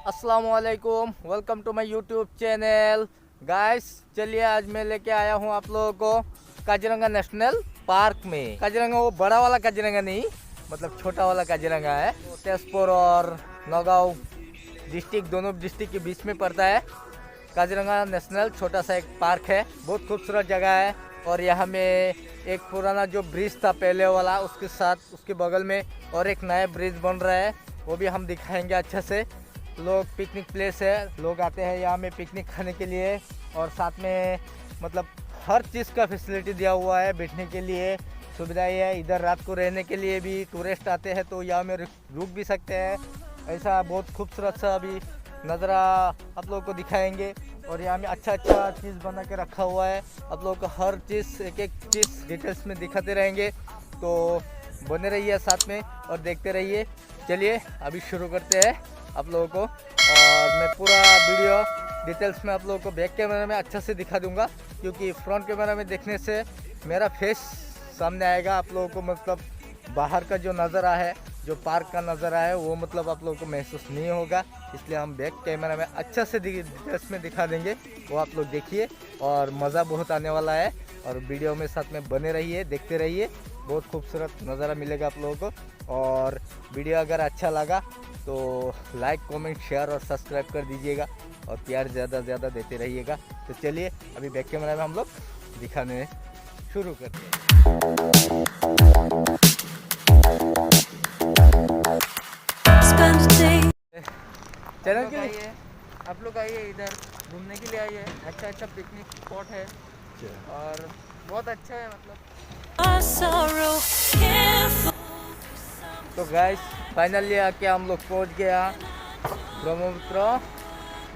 अस्सलामुअलैकुम, welcome to my YouTube channel. Guys चलिए आज मैं लेके आया हूँ आप लोगों को काजीरंगा नेशनल पार्क में। काजीरंगा वो बड़ा वाला काजीरंगा नहीं, मतलब छोटा वाला काजीरंगा है। तेजपुर और नौगांव डिस्ट्रिक्ट, दोनों डिस्ट्रिक्ट के बीच में पड़ता है। काजीरंगा नेशनल छोटा सा एक पार्क है, बहुत खूबसूरत जगह है। और यहाँ में एक पुराना जो ब्रिज था पहले वाला, उसके साथ उसके बगल में और एक नया ब्रिज बन रहा है, वो भी हम दिखाएंगे अच्छा से। लोग पिकनिक प्लेस है, लोग आते हैं यहाँ में पिकनिक खाने के लिए। और साथ में मतलब हर चीज़ का फैसिलिटी दिया हुआ है, बैठने के लिए सुविधाएं है। इधर रात को रहने के लिए भी टूरिस्ट आते हैं तो यहाँ में रुक भी सकते हैं। ऐसा बहुत खूबसूरत सा अभी नज़ारा आप लोगों को दिखाएंगे। और यहाँ में अच्छा चीज़ बना के रखा हुआ है, आप लोगों को हर चीज़ एक एक चीज़ डिटेल्स में दिखाते रहेंगे। तो बने रहिए साथ में और देखते रहिए। चलिए अभी शुरू करते हैं आप लोगों को। और मैं पूरा वीडियो डिटेल्स में आप लोगों को बैक कैमरा में अच्छा से दिखा दूंगा, क्योंकि फ्रंट कैमरा में देखने से मेरा फेस सामने आएगा। आप लोगों को मतलब बाहर का जो नज़ारा है, जो पार्क का नज़ारा है, वो मतलब आप लोगों को महसूस नहीं होगा। इसलिए हम बैक कैमरा में अच्छा से डिटेल्स में दिखा देंगे, वो आप लोग देखिए और मज़ा बहुत आने वाला है। और वीडियो में साथ में बने रहिए, देखते रहिए, बहुत खूबसूरत नज़ारा मिलेगा आप लोगों को। और वीडियो अगर अच्छा लगा तो लाइक कमेंट शेयर और सब्सक्राइब कर दीजिएगा और प्यार ज़्यादा ज़्यादा देते रहिएगा। तो चलिए अभी बैक कैमरा में हम लोग दिखाने शुरू करते हैं। चैनल के लिए आप लोग आइए, इधर घूमने के लिए आइए। अच्छा अच्छा पिकनिक स्पॉट है और बहुत अच्छा है मतलब। तो गाइस फाइनली आके हम लोग पहुंच गया ब्रह्मपुत्र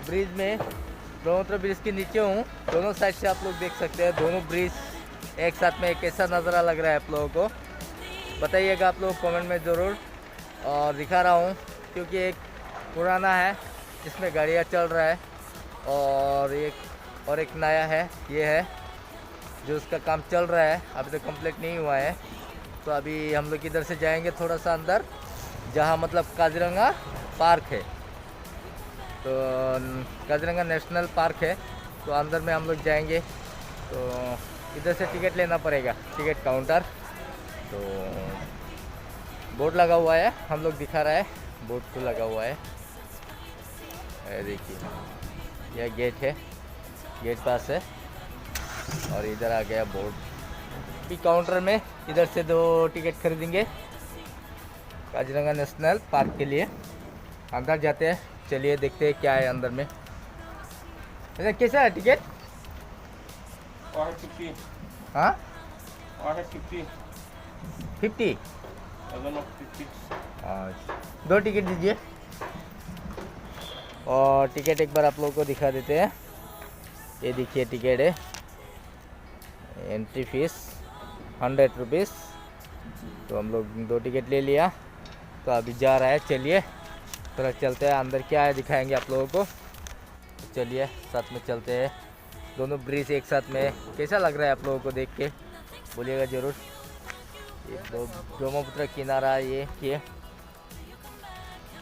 ब्रिज में। ब्रह्मपुत्र ब्रिज के नीचे हूँ, दोनों साइड से आप लोग देख सकते हैं दोनों ब्रिज एक साथ में। कैसा नज़ारा लग रहा है आप लोगों को बताइएगा आप लोग कमेंट में ज़रूर। और दिखा रहा हूँ क्योंकि एक पुराना है जिसमें गाड़ियाँ चल रहा है, और एक नया है, ये है जो उसका काम चल रहा है, अभी तक कंप्लीट नहीं हुआ है। तो अभी हम लोग इधर से जाएंगे थोड़ा सा अंदर, जहाँ मतलब काजीरंगा पार्क है। तो काजीरंगा नेशनल पार्क है, तो अंदर में हम लोग जाएंगे। तो इधर से टिकट लेना पड़ेगा, टिकट काउंटर। तो बोर्ड लगा हुआ है, हम लोग दिखा रहा है, बोर्ड तो लगा हुआ है, देखिए यह गेट है, गेट पास है। और इधर आ गया बोर्ड की काउंटर में। इधर से 2 टिकट खरीदेंगे काजीरंगा नेशनल पार्क के लिए। अंदर जाते हैं, चलिए देखते हैं क्या है अंदर में। कैसा है टिकट? हाँ 50। 2 टिकट दीजिए। और टिकट एक बार आप लोगों को दिखा देते हैं, ये देखिए टिकट है। Entry fees 100 rupees. तो हम लोग 2 टिकट ले लिया, तो अभी जा रहा है। चलिए थोड़ा चलते हैं अंदर, क्या है दिखाएंगे आप लोगों को। तो चलिए साथ में चलते हैं, दोनों ब्रिज एक साथ में। कैसा लग रहा है आप लोगों को देख के बोलिएगा ज़रूर। ये दो ब्रह्मपुत्र किनारा ये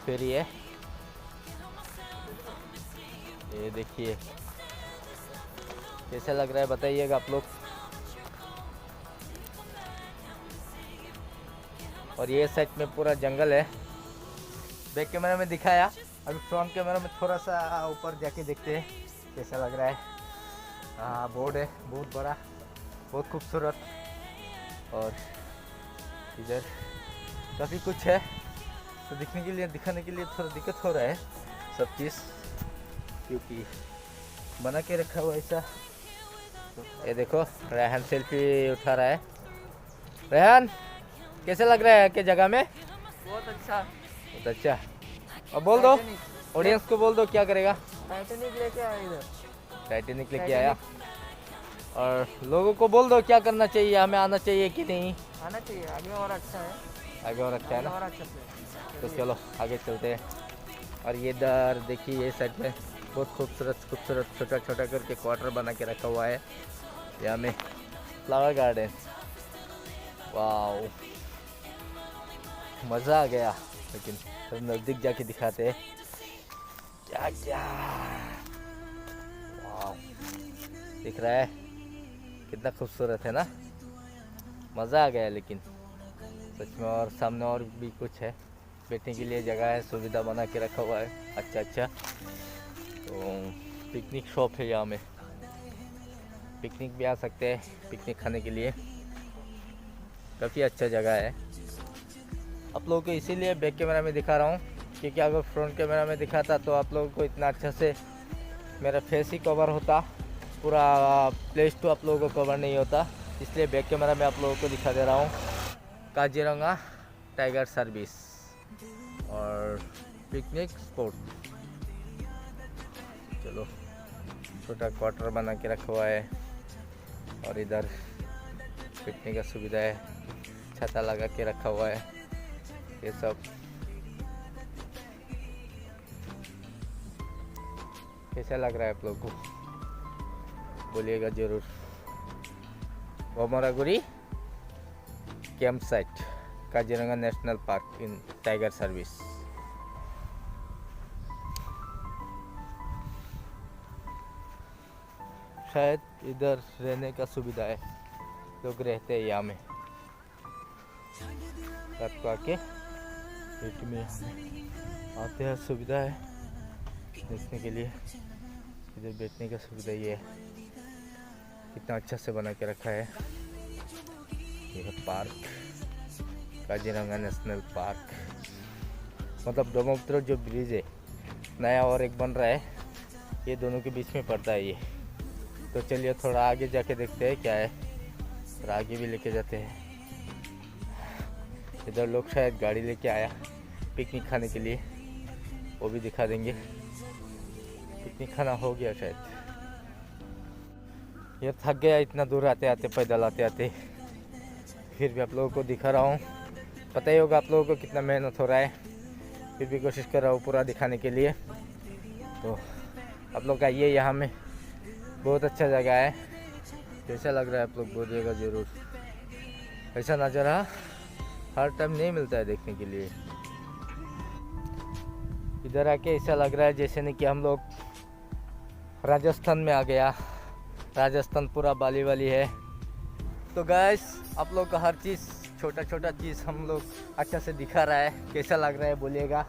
फिर ये देखिए कैसा लग रहा है बताइएगा आप लोग। और ये साइड में पूरा जंगल है, बैक कैमरा में दिखाया। अभी फ्रंट कैमरा में थोड़ा सा ऊपर जाके देखते हैं कैसा लग रहा है। हाँ बोर्ड है बहुत बड़ा, बहुत खूबसूरत। और इधर काफ़ी कुछ है, तो दिखने के लिए दिखाने के लिए थोड़ा दिक्कत हो रहा है सब चीज़, क्योंकि बना के रखा हुआ ऐसा। तो ये देखो रेहान सेल्फी उठा रहा है। रेहान कैसे लग रहा है कि जगह में? बहुत अच्छा, बहुत अच्छा। अब बोल दो ऑडियंस को, बोल दो क्या करेगा। टाइटैनिक लेके आया इधर, टाइटैनिक लेके आया। और लोगों को बोल दो क्या करना चाहिए, हमें आना चाहिए कि नहीं? आना चाहिए, आगे और अच्छा है, आगे और अच्छा है ना, और अच्छा से। तो चलो आगे चलते हैं। और ये इधर देखिए ये साइड में बहुत खूबसूरत छोटा छोटा करके क्वार्टर बना के रखा हुआ है। यहाँ में फ्लावर गार्डन, वाओ मज़ा आ गया। लेकिन नज़दीक जाके दिखाते हैं क्या क्या वाह, दिख रहा है कितना खूबसूरत है ना, मज़ा आ गया। लेकिन सच में, और सामने और भी कुछ है, बैठने के लिए जगह है, सुविधा बना के रखा हुआ है। अच्छा, तो पिकनिक शॉप है, यहाँ में पिकनिक भी आ सकते हैं, पिकनिक खाने के लिए काफ़ी अच्छा जगह है। आप लोगों को इसीलिए बैक कैमरा में दिखा रहा हूँ, क्योंकि अगर फ्रंट कैमरा में दिखाता तो आप लोगों को इतना अच्छा से मेरा फेस ही कवर होता, पूरा प्लेस तो आप लोगों को कवर नहीं होता। इसलिए बैक कैमरा में आप लोगों को दिखा दे रहा हूँ काजीरंगा टाइगर सर्विस और पिकनिक स्पॉट। चलो, छोटा क्वार्टर बना के रखा हुआ है और इधर पिकनिक का सुविधा है, छाता लगा के रखा हुआ है। ये सब कैसा लग रहा है आप लोग को, बोलिएगा जरूर। Omraguri camp site, Kaziranga national park in tiger service. शायद इधर रहने का सुविधा है, लोग रहते हैं यहाँ में, रात को आके पेट में आते हैं। सुविधा है देखने के लिए, इधर बैठने का सुविधा ये है, कितना अच्छा से बना के रखा है। ये है पार्क, काजीरंगा नेशनल पार्क। मतलब ब्रह्मपुत्र जो ब्रिज है नया और एक बन रहा है, ये दोनों के बीच में पड़ता है ये। तो चलिए थोड़ा आगे जाके देखते हैं क्या है, और आगे भी लेके जाते हैं। इधर लोग शायद गाड़ी लेके आया पिकनिक खाने के लिए, वो भी दिखा देंगे। पिकनिक खाना हो गया शायद। ये थक गया इतना दूर आते आते, पैदल आते आते, फिर भी आप लोगों को दिखा रहा हूँ। पता ही होगा आप लोगों को कितना मेहनत हो रहा है, फिर भी कोशिश कर रहा हूँ पूरा दिखाने के लिए। तो आप लोग आइए, यहाँ में बहुत अच्छा जगह है। कैसा लग रहा है आप लोग बोलिएगा ज़रूर। ऐसा नज़ारा हर टाइम नहीं मिलता है देखने के लिए। इधर आके ऐसा लग रहा है जैसे नहीं कि हम लोग राजस्थान में आ गया। राजस्थान पूरा बाली वाली है। तो गाइस, आप लोग का हर चीज़, छोटा छोटा चीज़ हम लोग अच्छा से दिखा रहा है। कैसा लग रहा है बोलिएगा।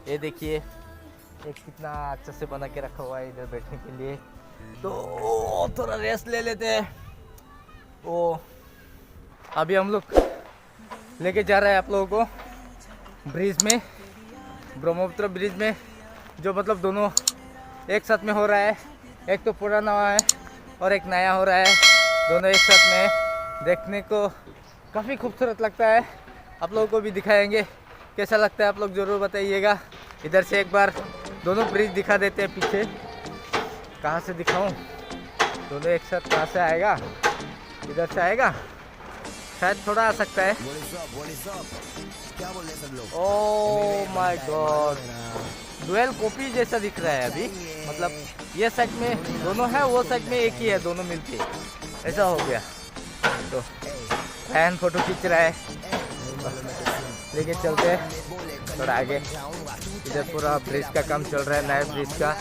ये देखिए, एक कितना अच्छा से बना के रखा हुआ है इधर बैठने के लिए। तो थोड़ा रेस्ट ले लेते हैं। वो अभी हम लोग लेके जा रहे हैं आप लोगों को ब्रिज में, ब्रह्मपुत्र ब्रिज में, जो मतलब दोनों एक साथ में हो रहा है। एक तो पुराना है और एक नया हो रहा है, दोनों एक साथ में। देखने को काफ़ी खूबसूरत लगता है। आप लोगों को भी दिखाएंगे कैसा लगता है, आप लोग ज़रूर बताइएगा। इधर से एक बार दोनों ब्रिज दिखा देते हैं पीछे। कहाँ से दिखाऊं, दोनों एक साथ कहाँ से आएगा? इधर से आएगा शायद, थोड़ा आ सकता है। Oh my God, dual copy जैसा दिख रहा है अभी। मतलब ये साइड में दोनों है, वो साइड में एक ही है, दोनों मिलके ऐसा हो गया। तो फैन फोटो खींच रहा है, लेके चलते हैं थोड़ा आगे। इधर पूरा ब्रिज का काम चल रहा है, नया ब्रिज का।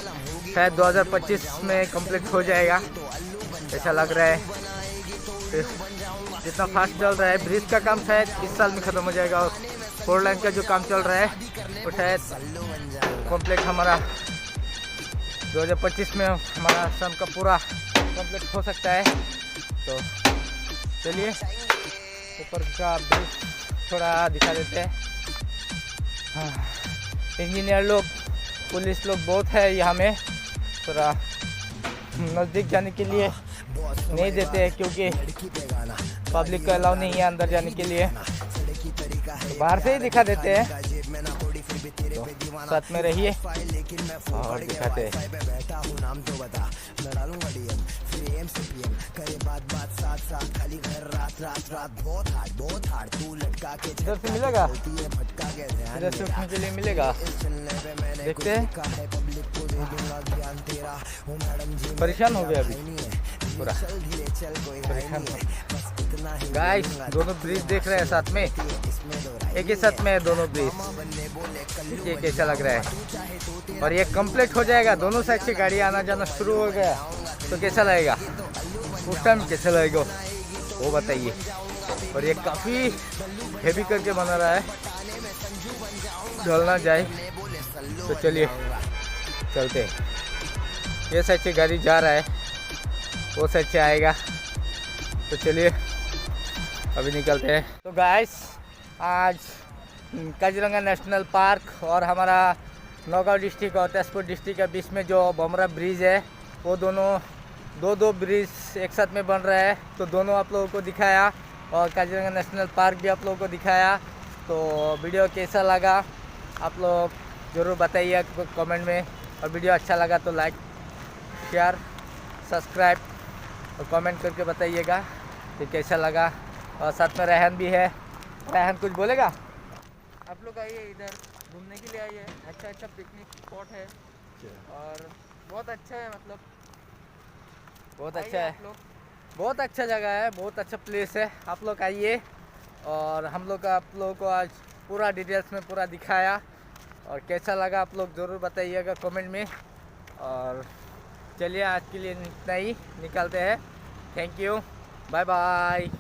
शायद 2025 में कंप्लीट हो जाएगा ऐसा लग रहा है। जितना फास्ट चल रहा है ब्रिज का काम, शायद इस साल में ख़त्म हो जाएगा। और 4 लाइन का जो काम चल रहा है वो शायद कंप्लीट हमारा 2025 में हमारा शाम का पूरा कंप्लीट हो सकता है। तो चलिए ऊपर का ब्रिज थोड़ा दिखा देते हैं। हाँ, इंजीनियर लोग, पुलिस लोग बहुत है यहाँ में। थोड़ा नज़दीक जाने के लिए नहीं देते हैं, क्योंकि पब्लिक को अलाउ नहीं है अंदर जाने के लिए। बाहर से ही दिखा देते हैं। तो साथ में रहिए और दिखाते हैं। इधर से मिलेगा, इधर से उठने के लिए मिलेगा, देखते हैं। परेशान हो गया अभी पूरा, परेशान। गाइस, दोनों ब्रिज देख रहे हैं साथ में। एक ही साथ में है दोनों ब्रिज। ये कैसा लग रहा है, और ये कंप्लीट हो जाएगा, दोनों साइड से गाड़ी आना जाना शुरू हो गया तो कैसा लगेगा, उस टाइम कैसा लगेगा वो बताइए। और ये काफ़ी हेवी करके बना रहा है, ढलना जाए तो चलिए चलते हैं। ये साइड से गाड़ी जा रहा है, वो साइड से आएगा तो चलिए अभी निकलते हैं। तो गाइस आज काजीरंगा नेशनल पार्क और हमारा नौगांव डिस्ट्रिक्ट और तेजपुर डिस्ट्रिक्ट के बीच में जो बमरा ब्रिज है, वो दोनों दो ब्रिज एक साथ में बन रहा है, तो दोनों आप लोगों को दिखाया और काजीरंगा नेशनल पार्क भी आप लोगों को दिखाया। तो वीडियो कैसा लगा आप लोग ज़रूर बताइए कमेंट में, और वीडियो अच्छा लगा तो लाइक शेयर सब्सक्राइब और कमेंट करके बताइएगा कि कैसा लगा। और साथ में रेहान भी है, रेहान कुछ बोलेगा? आप लोग आइए इधर घूमने के लिए आइए, अच्छा अच्छा पिकनिक स्पॉट है और बहुत अच्छा है, मतलब बहुत आइए अच्छा है, आप लोग। बहुत अच्छा जगह है, बहुत अच्छा प्लेस है। आप लोग आइए, और हम लोग आप लोगों को आज पूरा डिटेल्स में पूरा दिखाया, और कैसा लगा आप लोग ज़रूर बताइएगा कमेंट में। और चलिए आज के लिए इतना ही, निकलते हैं। Thank you, bye bye.